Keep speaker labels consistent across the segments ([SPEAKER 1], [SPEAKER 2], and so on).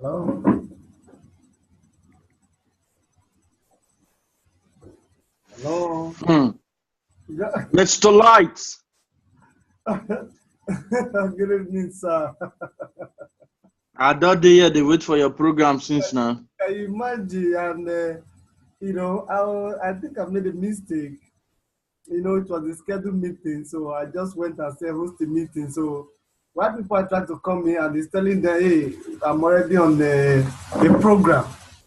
[SPEAKER 1] Oh. Hello. Yeah.
[SPEAKER 2] Mr. Lights.
[SPEAKER 1] Good evening, sir.
[SPEAKER 2] I don't dare they wait for your program since now.
[SPEAKER 1] Can you imagine? And I think I made a mistake. It was a scheduled meeting, so I just went and said host the meeting. So while people are trying to come in and he's telling them, hey, I'm already on the program.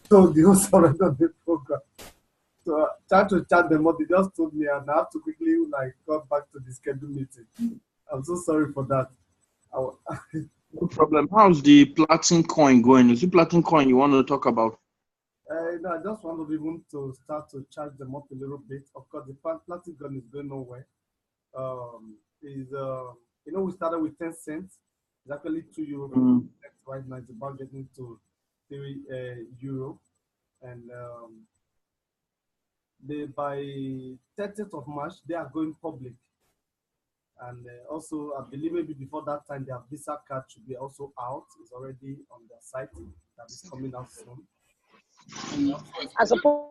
[SPEAKER 1] So the host already on the program. So trying to chat them up, they just told me, and I have to quickly go back to the scheduled meeting. I'm so sorry for that.
[SPEAKER 2] No problem. How's the Platin coin going? Is it Platin coin you want to talk about?
[SPEAKER 1] No, I just want to even to start to charge them up a little bit. Of course, the plastic gun is going nowhere. We started with 10 cents. It's actually €2 right now. It's about getting to €3, and by 30th of March they are going public. And also, I believe maybe before that time, their Visa card should be also out. It's already on their site. That is coming out soon.
[SPEAKER 3] I suppose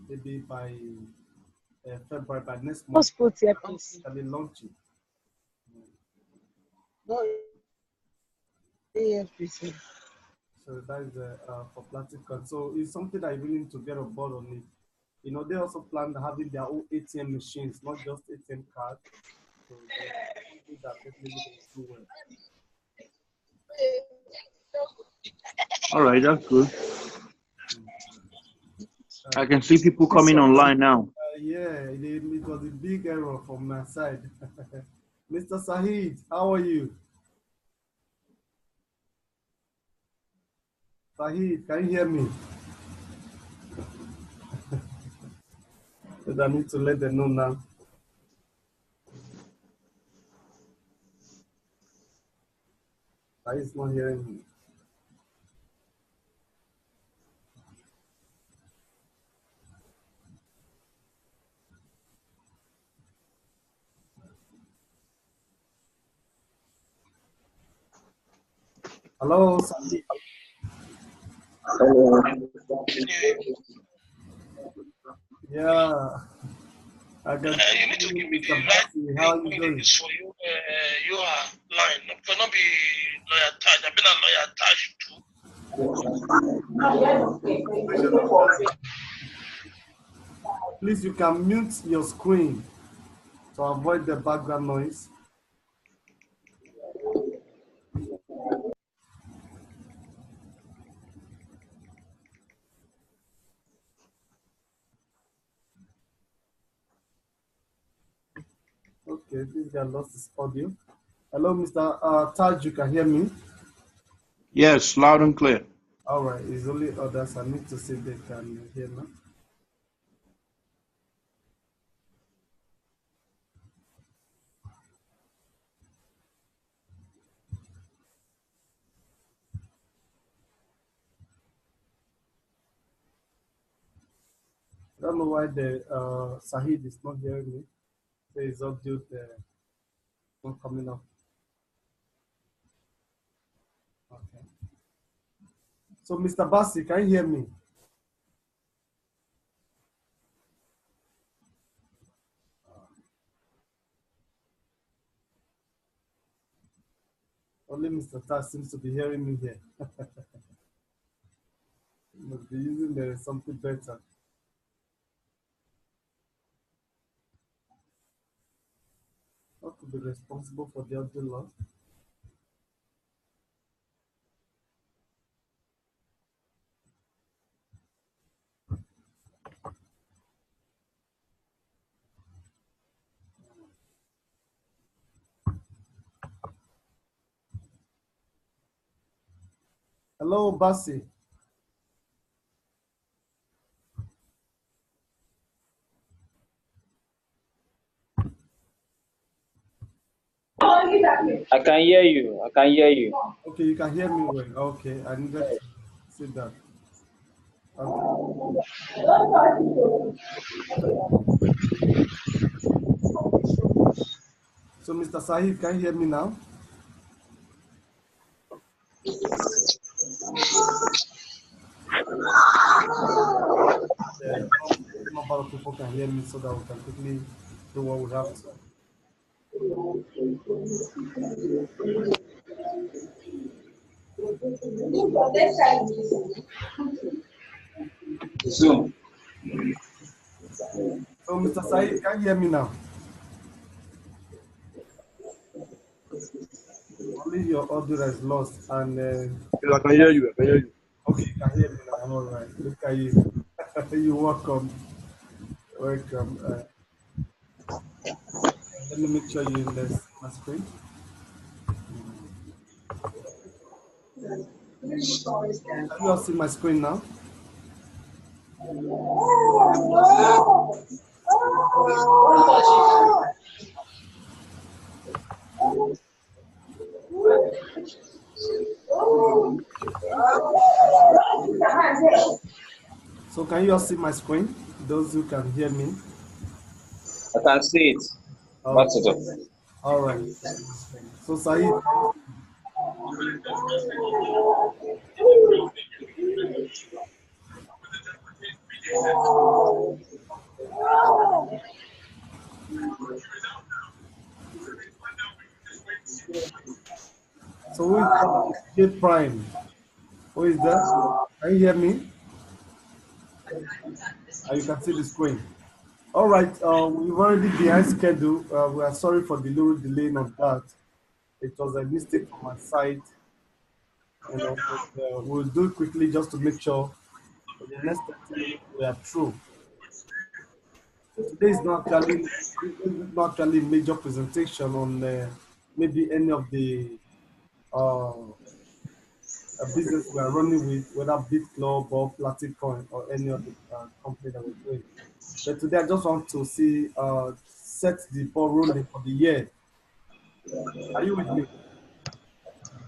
[SPEAKER 1] maybe by February, by next month, they'll be launching. So that is for Plastic Card. So it's something that you really need to get on board on it. They also plan having their own ATM machines, not just ATM cards. So that definitely do well.
[SPEAKER 2] All right, that's good. I can see people coming online now.
[SPEAKER 1] Yeah, it was a big error from my side. Mr. Sahid, how are you? Sahid, can you hear me? But I need to let them know now. Sahid's not hearing me. Hello, Sahid.
[SPEAKER 4] Hello.
[SPEAKER 1] Yeah. I got
[SPEAKER 4] You need to give me the right
[SPEAKER 1] how are you doing?
[SPEAKER 4] for you. You are line. Not gonna be lawyer attached. I've been a lawyer attached too.
[SPEAKER 1] Please, you can mute your screen to avoid the background noise. Okay, this guy lost his audio. Hello, Mr. Taj, you can hear me?
[SPEAKER 2] Yes, loud and clear.
[SPEAKER 1] All right, it's only others. I need to see if they can hear me. I don't know why the Sahid is not hearing me. There is audio not coming up. Okay. So, Mr. Bassi, can you hear me? Only Mr. Taj seems to be hearing me here. Must be using something better. What could be responsible for the audio loss? Hello, Bassi.
[SPEAKER 5] I can hear you. I can hear you.
[SPEAKER 1] Okay, you can hear me well. Okay, I needed to see that. Okay. So, Mr. Sahid, can you hear me now? Number of people can hear me so that we can quickly do what we have to.
[SPEAKER 5] Zoom.
[SPEAKER 1] So, Mr. Said, can you hear me now? Only your audio is lost, and
[SPEAKER 2] I can hear you. I can hear you.
[SPEAKER 1] okay, you can hear me now. I'm all right. Look at you. You're welcome. Welcome. Let me make sure you invest my screen. Can you all see my screen now? So can you all see my screen? Those who can hear me.
[SPEAKER 5] I can see it. What's it?
[SPEAKER 1] All right. So Said, so who is that? J Prime. Who is that? Can you hear me? You can see the screen. All right, we've already behind schedule. We are sorry for the little delay on that. It was a mistake from my side. You know, but, we'll do it quickly just to make sure for the next 30 minutes we are through. Today is not actually a major presentation on maybe any of the business we are running with, whether BitClub or Platincoin or any of the company that we're doing. But today I just want to see set the ball rolling for the year. Are you with me?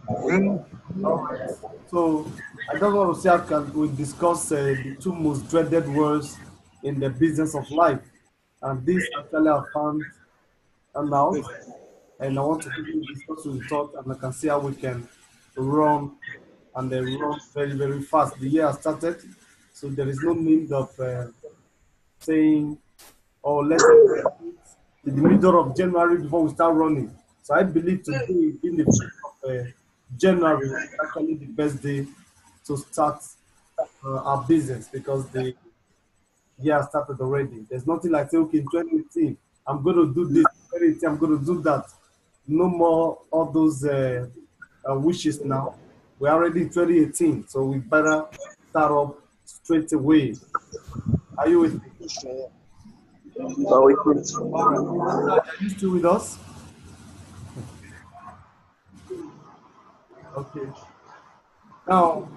[SPEAKER 1] All right. So I just want to see how we discuss the two most dreaded words in the business of life, and this actually I found out, and I want to quickly discuss with the thought, and I can see how we can run and then run very very fast. The year has started, so there is no need of saying, "Oh, let's in the middle of January before we start running." So I believe today, in the beginning of January, is actually the best day to start our business because the year started already. There's nothing like say, okay, in 2018, I'm going to do this, 2018, I'm going to do that. No more all those wishes now. We're already in 2018, so we better start up straight away. Are you with me?
[SPEAKER 2] So we could.
[SPEAKER 1] Are you still with us? Okay. Now,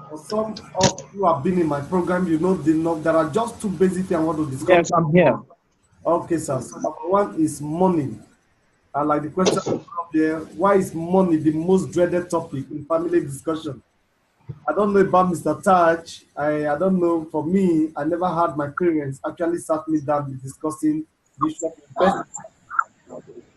[SPEAKER 1] for some of you who have been in my program, you know there are just two basic things I want to discuss.
[SPEAKER 2] Yes, I'm here.
[SPEAKER 1] Okay, sir. So number one is money. I like the question up there. Why is money the most dreaded topic in family discussion? I don't know about Mr. Taj. I don't know. For me, I never had my parents actually sat me down discussing the issue of investment.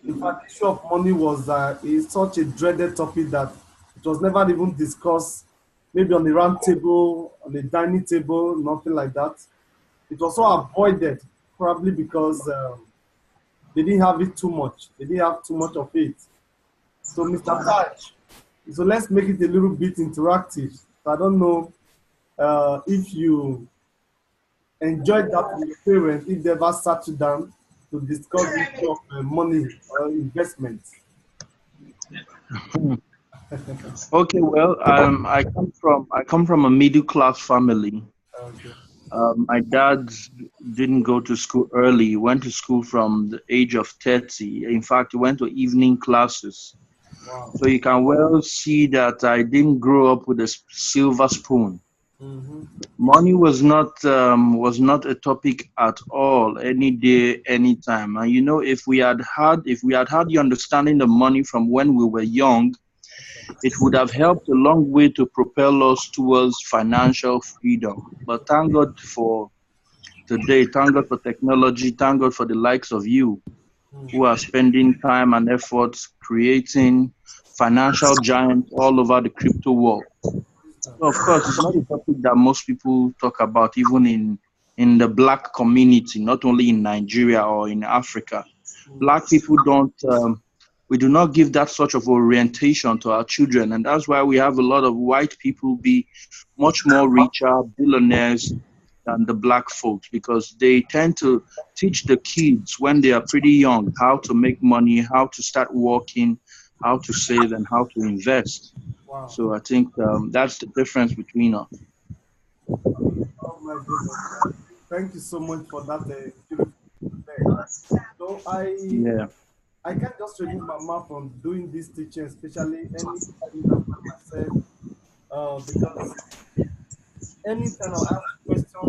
[SPEAKER 1] In fact, the issue of money was is such a dreaded topic that it was never even discussed, maybe on the round table, on the dining table, nothing like that. It was so avoided, probably because they didn't have it too much. They didn't have too much of it. So, Mr. Taj, so let's make it a little bit interactive. So I don't know if you enjoyed that with your parents, if they ever sat you down to discuss the issue of money or investments.
[SPEAKER 2] Okay, well, I come from a middle class family.
[SPEAKER 1] Okay.
[SPEAKER 2] My dad didn't go to school early. He went to school from the age of 30. In fact, he went to evening classes.
[SPEAKER 1] Wow.
[SPEAKER 2] So you can well see that I didn't grow up with a silver spoon.
[SPEAKER 1] Mm-hmm.
[SPEAKER 2] Money was not a topic at all, any day, any time. And you know, if we had had the understanding of money from when we were young, it would have helped a long way to propel us towards financial freedom. But thank God for today, thank God for technology, thank God for the likes of you who are spending time and effort creating financial giants all over the crypto world. So of course, it's not a topic that most people talk about, even in the black community, not only in Nigeria or in Africa. Black people don't, we do not give that sort of orientation to our children. And that's why we have a lot of white people be much more richer, billionaires than the black folks, because they tend to teach the kids when they are pretty young how to make money, how to start working, how to save, and how to invest.
[SPEAKER 1] Wow.
[SPEAKER 2] So I think that's the difference between us.
[SPEAKER 1] Oh my goodness. Thank you so much for that. So I can't just remove my mouth from doing this teaching, especially any time myself, because anytime I ask a question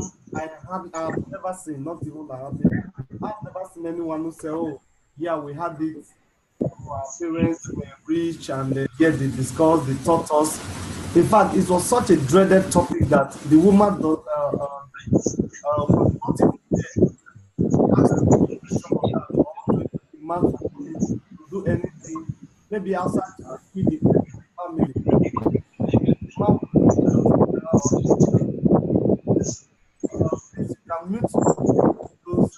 [SPEAKER 1] I've never seen, not even I've never seen anyone who say, oh, yeah, we had it. Our parents were rich and yeah, they discussed, they taught us. In fact, it was such a dreaded topic that the woman was not even there. To do anything, maybe outside to feed the family. You can mute those.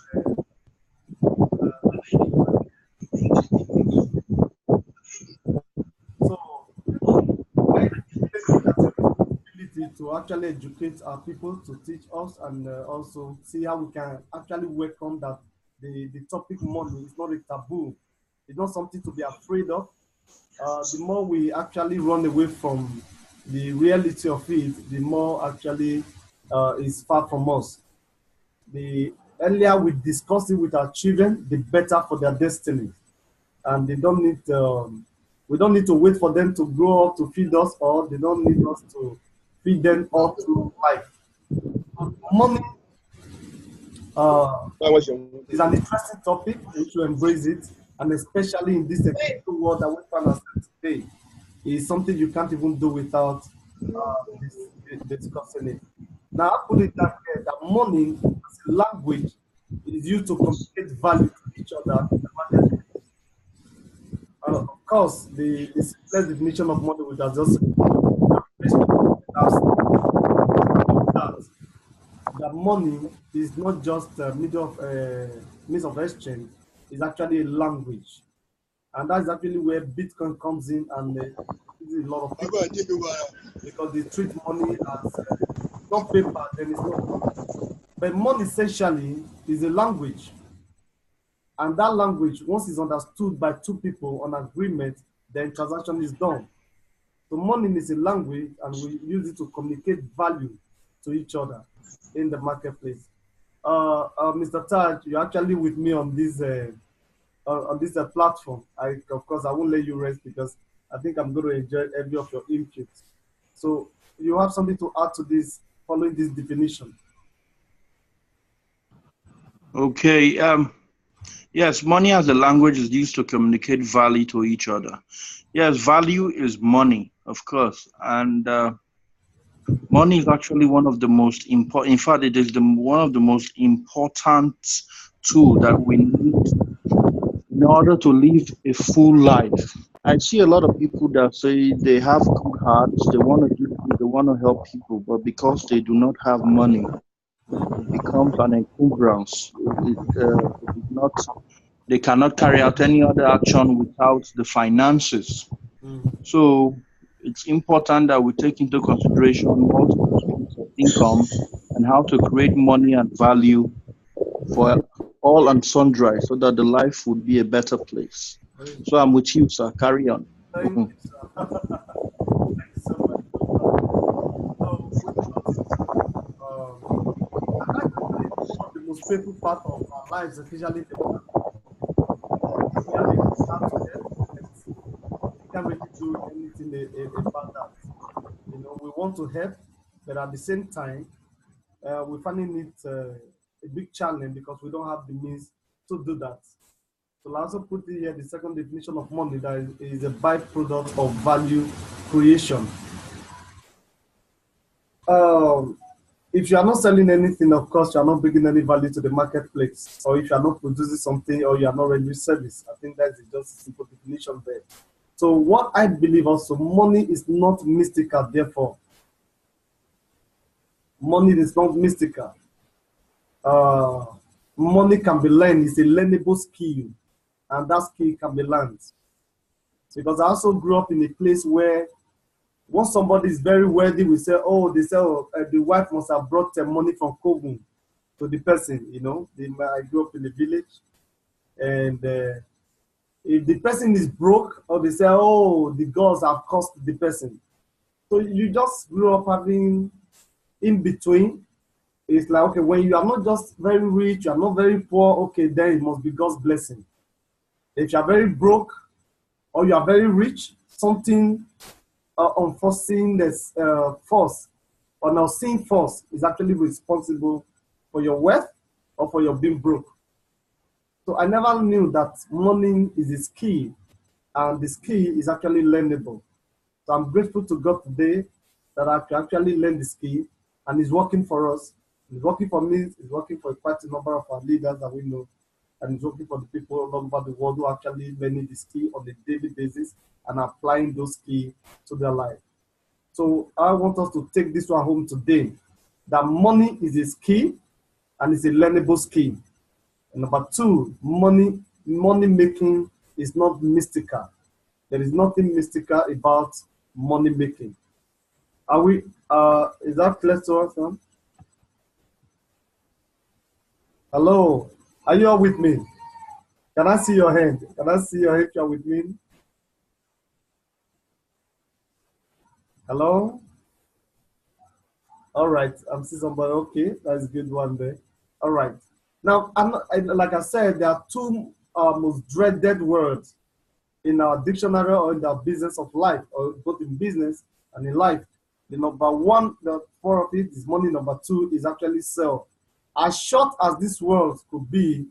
[SPEAKER 1] To actually educate our people, to teach us, and also see how we can actually welcome that the topic money is not a taboo. It's not something to be afraid of. The more we actually run away from the reality of it, the more actually is far from us. The earlier we discuss it with our children, the better for their destiny. And they don't need, we don't need to wait for them to grow up to feed us, or they don't need us to feed them all through life. Money is an interesting topic. We should embrace it, and especially in this world that we find ourselves today, is something you can't even do without discussing it. Now, I put it that way, that money as a language is used to communicate value to each other. Of course, the simplest definition of money which has just that money is not just a means of exchange, it's actually a language. And that's actually where Bitcoin comes in, and a lot of people, because they treat money as not paper, then it's not money. But money essentially is a language. And that language, once it's understood by two people on agreement, then transaction is done. So money is a language, and we use it to communicate value to each other in the marketplace. Mr. Taj, you're actually with me on this platform. Of course, I won't let you rest, because I think I'm going to enjoy every of your inputs. So you have something to add to this, following this definition?
[SPEAKER 2] Okay. Yes, money as a language is used to communicate value to each other. Yes, value is money, of course, and money is actually one of the most important. In fact, it is one of the most important tool that we need in order to live a full life. I see a lot of people that say they have good hearts, they want to do good, they want to help people, but because they do not have money, it becomes an encumbrance. They cannot carry out any other action without the finances. So it's important that we take into consideration multiple sources of income and how to create money and value for all and sundry, so that the life would be a better place. So I'm with you, sir. Carry on.
[SPEAKER 1] Thank you, sir. Thank you so much. The most painful part of our lives, especially the we can't really do anything about that. You know, we want to help, but at the same time, we're finding it a big challenge because we don't have the means to do that. So I also put here the second definition of money, that is a byproduct of value creation. If you are not selling anything, of course, you are not bringing any value to the marketplace. Or if you are not producing something, or you are not rendering service, I think that's just a simple definition there. So what I believe also, money is not mystical, therefore. Money is not mystical. Uh, Money can be learned. It's a learnable skill, and that skill can be learned. Because I also grew up in a place where once somebody is very wealthy, we say, oh, the wife must have brought money from Kogun to the person, you know. I grew up in the village, and if the person is broke, or they say, oh, the gods have cursed the person. So you just grew up having in between. It's like, okay, when you are not just very rich, you are not very poor, okay, then it must be God's blessing. If you are very broke or you are very rich, something unforeseen force or an unseen force is actually responsible for your wealth or for your being broke. So I never knew that money is a skill, and the skill is actually learnable. So I'm grateful to God today that I can actually learn the skill, and it's working for us. It's working for me, it's working for quite a number of our leaders that we know, and it's working for the people all over the world who are actually learning the skill on a daily basis and applying those skills to their life. So I want us to take this one home today, that money is a skill and it's a learnable skill. And number two, money making is not mystical. There is nothing mystical about money making. Are we, is that clear to us, huh? Hello, are you all with me? Can I see your hand? Can I see your hand if you're with me? Hello? All right, I'm seeing somebody. Okay, that's a good one there. All right. Now, like I said, there are two most dreaded words in our dictionary or in the business of life, or both in business and in life. The number one, the four of it is money. Number two is actually self. As short as this word could be,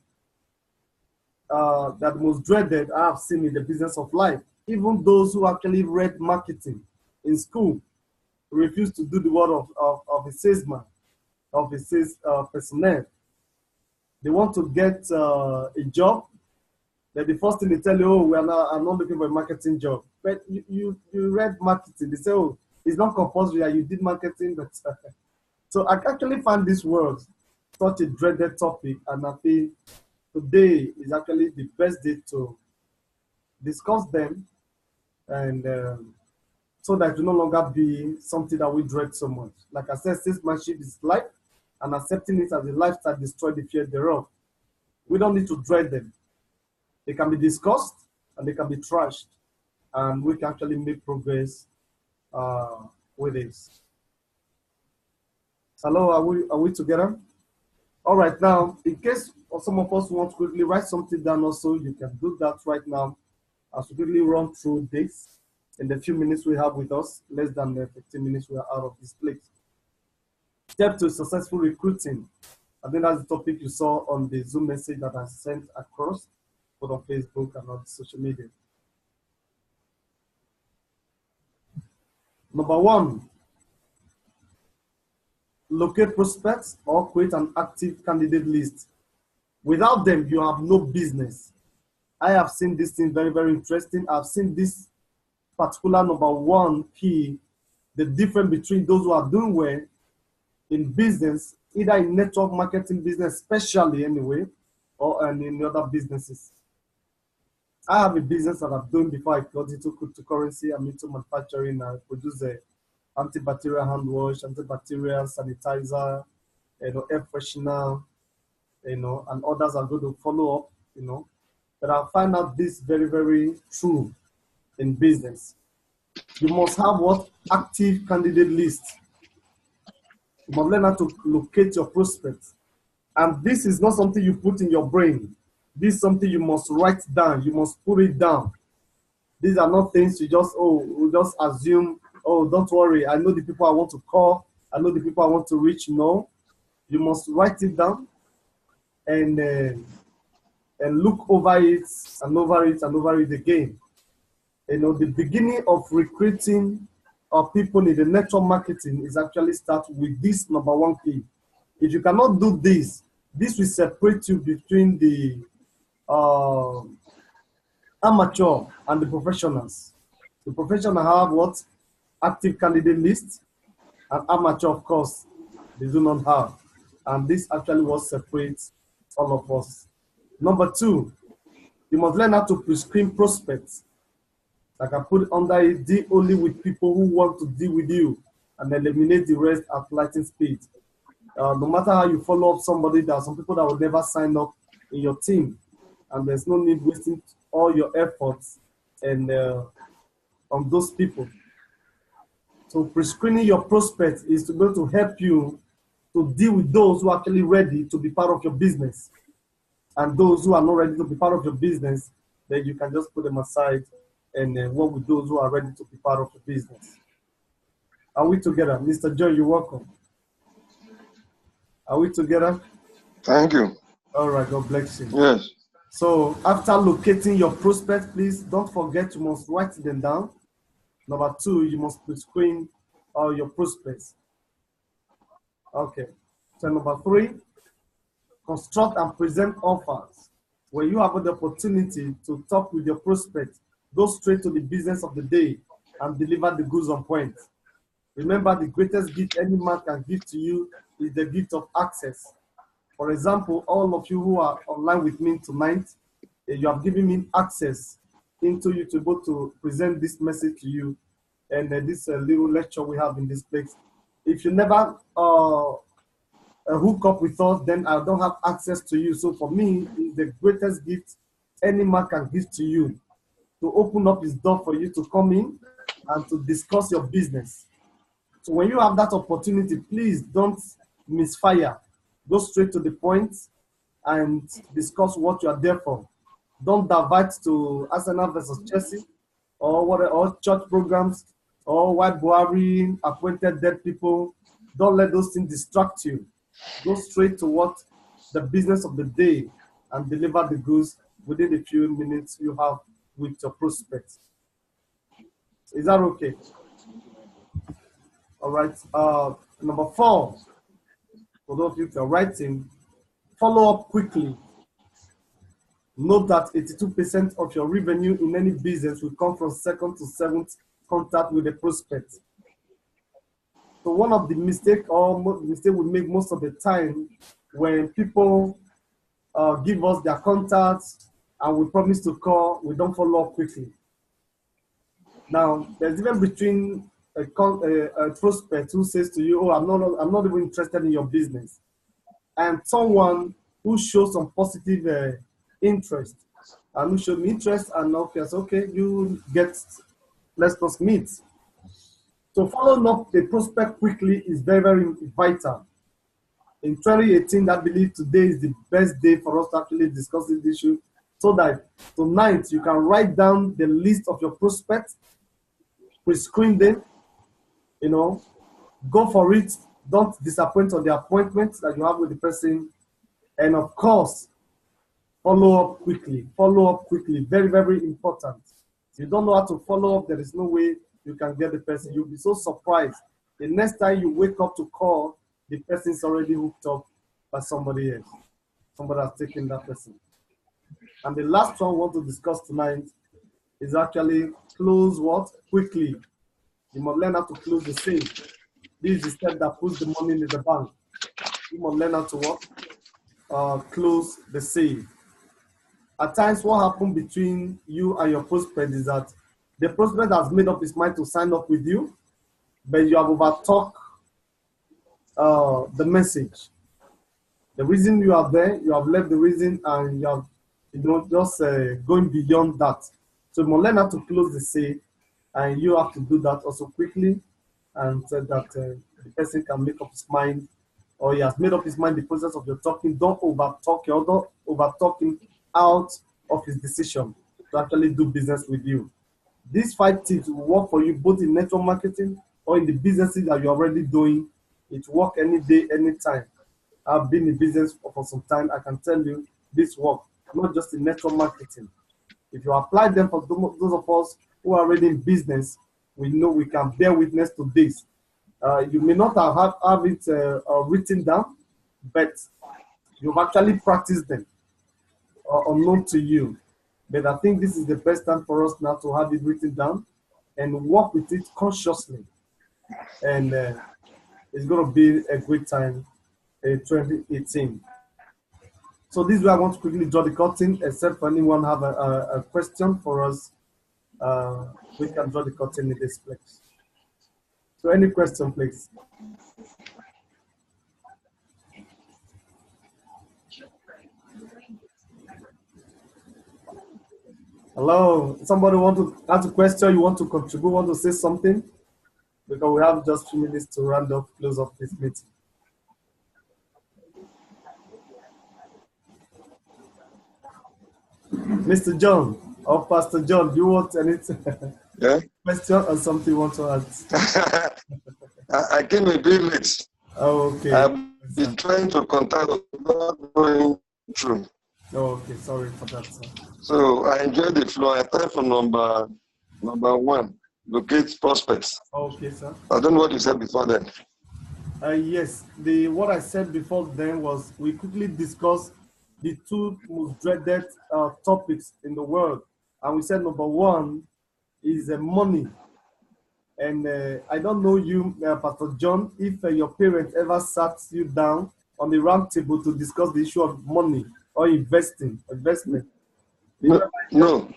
[SPEAKER 1] that most dreaded I have seen in the business of life. Even those who actually read marketing in school refuse to do the work of a salesman, of a sales personnel. They want to get a job. Then the first thing they tell you, oh, I'm not looking for a marketing job. But you read marketing. They say, oh, it's not compulsory that you did marketing. But so I actually found this word such a dreaded topic, and I think today is actually the best day to discuss them, and so that it will no longer be something that we dread so much. Like I said, salesmanship is life, and accepting it as a lifestyle destroy the fear thereof. We don't need to dread them. They can be discussed and they can be trashed, and we can actually make progress with this. Hello, are we together? All right, now, in case some of us want to quickly write something down also, you can do that right now as we quickly run through this in the few minutes we have with us, less than 15 minutes we are out of this place. Step to successful recruiting. I think that's the topic you saw on the Zoom message that I sent across, both on Facebook and on social media. Number one, locate prospects or create an active candidate list. Without them, you have no business. I have seen this thing very, very interesting. I've seen this particular number one key, the difference between those who are doing well in business, either in network marketing business, especially anyway, or in other businesses. I have a business that I've done before I got into cryptocurrency. I'm into manufacturing. I produce a antibacterial hand wash, antibacterial sanitizer, air freshener, and others are going to follow up, But I find out this very, very true in business. You must have what? Active candidate list. You must learn how to locate your prospects. And this is not something you put in your brain. This is something you must write down. You must put it down. These are not things you just assume, oh, don't worry, I know the people I want to call, I know the people I want to reach. No, you must write it down and look over it and over it and over it again. The beginning of recruiting people in the network marketing is actually start with this number one key. If you cannot do this, this will separate you between the amateur and the professionals. The professional have what? Active candidate list, and amateur, of course, they do not have. And this actually what separates all of us. Number two, you must learn how to pre-screen prospects. Like I put under it, deal only with people who want to deal with you and eliminate the rest at lightning speed. No matter how you follow up somebody, there are some people that will never sign up in your team, and there's no need wasting all your efforts and on those people. So pre-screening your prospects is to be able to help you to deal with those who are actually ready to be part of your business. And those who are not ready to be part of your business, then you can just put them aside and work with those who are ready to be part of your business. Are we together? Mr. John, you're welcome. Are we together?
[SPEAKER 6] Thank you.
[SPEAKER 1] All right, God bless you.
[SPEAKER 6] Yes.
[SPEAKER 1] So after locating your prospects, please don't forget you must write them down. Number two, you must pre-screen all your prospects. Okay. So number three, construct and present offers. When you have the opportunity to talk with your prospect, go straight to the business of the day and deliver the goods on point. Remember, the greatest gift any man can give to you is the gift of access. For example, all of you who are online with me tonight, you have given me access into you to be able to present this message to you and this little lecture we have in this place. If you never hook up with us, then I don't have access to you. So for me, it's the greatest gift any man can give to you, to open up his door for you to come in and to discuss your business. So when you have that opportunity, please don't misfire. Go straight to the point and discuss what you are there for. Don't divert to Arsenal versus Chelsea or church programs or white Buhari appointed dead people. Don't let those things distract you. Go straight to what the business of the day and deliver the goods within the few minutes you have with your prospects. Is that okay? All right. Number four, for those of you who are writing, follow up quickly. Note that 82% of your revenue in any business will come from second to seventh contact with the prospect. So one of the mistakes we make most of the time when people give us their contacts and we promise to call, we don't follow up quickly. Now, there's a difference between a prospect who says to you, "Oh, I'm not even interested in your business," and someone who shows some positive interest and who showed me interest and okay, so okay, let's just meet. So following up the prospect quickly is very, very vital. In 2018, I believe today is the best day for us to actually discuss this issue, so that tonight you can write down the list of your prospects, pre-screen them, go for it. Don't disappoint on the appointments that you have with the person. And of course, follow up quickly. Follow up quickly. Very, very important. If you don't know how to follow up, there is no way you can get the person. You'll be so surprised. The next time you wake up to call, the person is already hooked up by somebody else. Somebody has taken that person. And the last one I want to discuss tonight is actually close what? Quickly. You must learn how to close the sale. This is the step that puts the money in the bank. You must learn how to what? Close the sale. At times, what happens between you and your prospect is that the prospect has made up his mind to sign up with you, but you have overtalked the message. The reason you are there, you have left the reason, and you have just going beyond that. So you must learn how to close the sale, and you have to do that also quickly, and so that the person can make up his mind, or he has made up his mind in the process of your talking. Don't overtalk or don't overtalk him out of his decision to actually do business with you. These 5 tips will work for you both in network marketing or in the businesses that you're already doing. It works any day, anytime. I've been in business for some time. I can tell you this works, not just in network marketing. If you apply them for those of us who are already in business, we know we can bear witness to this. You may not have it written down, but you've actually practiced them unknown to you. But I think this is the best time for us now to have it written down and work with it consciously. And it's going to be a great time in 2018. So this is where I want to quickly draw the curtain, except for anyone have a question for us. We can draw the curtain in this place. So any question, please? Hello, somebody want to ask a question? You want to contribute? Want to say something? Because we have just 2 minutes to round up, close up this meeting. Mr. John or Pastor John, do you want anything?
[SPEAKER 6] Yeah.
[SPEAKER 1] Question or something you want to add?
[SPEAKER 6] I came a bit late.
[SPEAKER 1] Oh, okay.
[SPEAKER 6] I've been trying to contact without going through.
[SPEAKER 1] Oh, okay. Sorry for that, sir.
[SPEAKER 6] So I enjoyed the flow. I started from number 1, locate prospects.
[SPEAKER 1] Okay, sir.
[SPEAKER 6] I don't know what you said before then.
[SPEAKER 1] Yes, what I said before then was we quickly discussed the 2 most dreaded topics in the world, and we said number 1 is money. And I don't know you, Pastor John, if your parents ever sat you down on the round table to discuss the issue of money or investment.
[SPEAKER 6] No.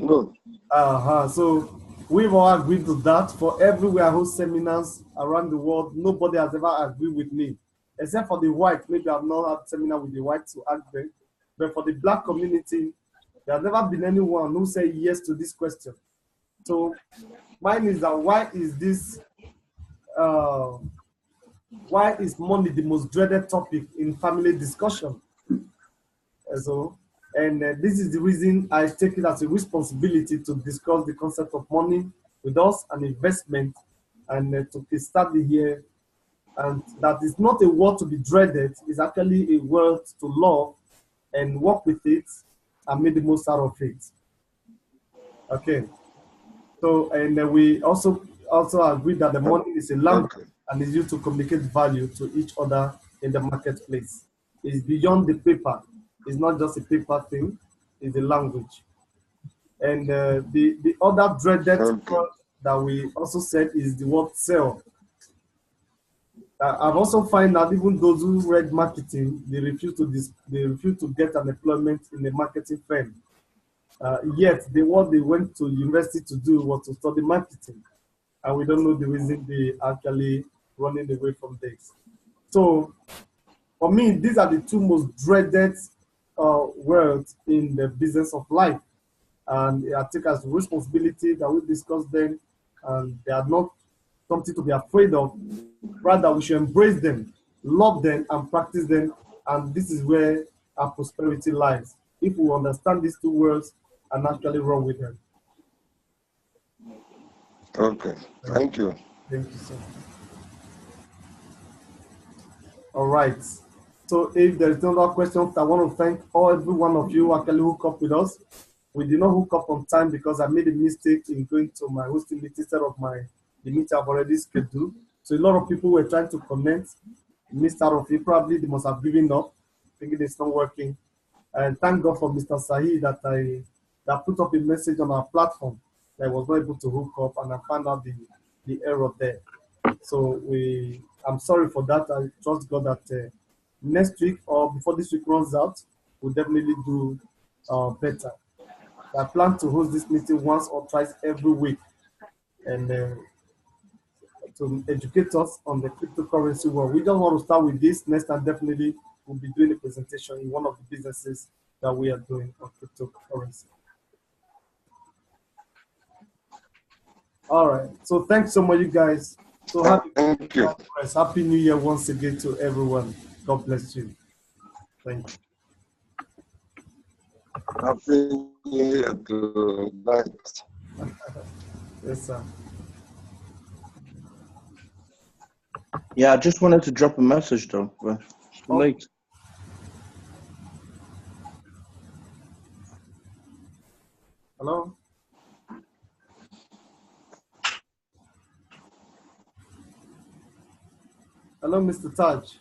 [SPEAKER 1] So we've all agreed to that. For everywhere I host seminars around the world, nobody has ever agreed with me, except for the white. Maybe I've not had seminar with the white to ask them. But for the black community, there has never been anyone who said yes to this question. So mine is that why is money the most dreaded topic in family discussion? And this is the reason I take it as a responsibility to discuss the concept of money with us and investment, and to study here. And that is not a word to be dreaded, it's actually a word to love and work with it and make the most out of it. Okay. So, and we also agree that the money is a language and is used to communicate value to each other in the marketplace. It's beyond the paper. It's not just a paper thing. It's a language. And the other dreaded word that we also said is the word sell. I've also found that even those who read marketing, they refuse to get an employment in a marketing firm. Yet what they went to university to do was to study marketing, and we don't know the reason they actually running away from this. So for me, these are the 2 most dreaded words in the business of life, and I take as responsibility that we discuss them, and they are not something to be afraid of. Rather, we should embrace them, love them, and practice them, and this is where our prosperity lies, if we understand these 2 words and actually run with them.
[SPEAKER 6] Okay, thank you.
[SPEAKER 1] Thank you, sir. All right. So if there is no other questions, I want to thank every one of you who actually hook up with us. We did not hook up on time because I made a mistake in going to my hosting meeting instead of the meeting I've already scheduled. So a lot of people were trying to connect, missed out of it. Probably they must have given up, thinking it's not working. And thank God for Mr. Sahi that put up a message on our platform that I was not able to hook up, and I found out the error there. So I'm sorry for that. I trust God that next week or before this week runs out, we'll definitely do better. I plan to host this meeting once or twice every week, and to educate us on the cryptocurrency world. We don't want to start with this. Next time, definitely, we'll be doing a presentation in one of the businesses that we are doing on cryptocurrency. All right. So thanks so much, you guys. So
[SPEAKER 6] Thank you.
[SPEAKER 1] Happy New Year once again to everyone. God bless you. Thank you.
[SPEAKER 6] Happy New Year to that.
[SPEAKER 1] Yes, sir.
[SPEAKER 2] Yeah, I just wanted to drop a message though, but it's too late.
[SPEAKER 1] Hello? Hello, Mr. Taj.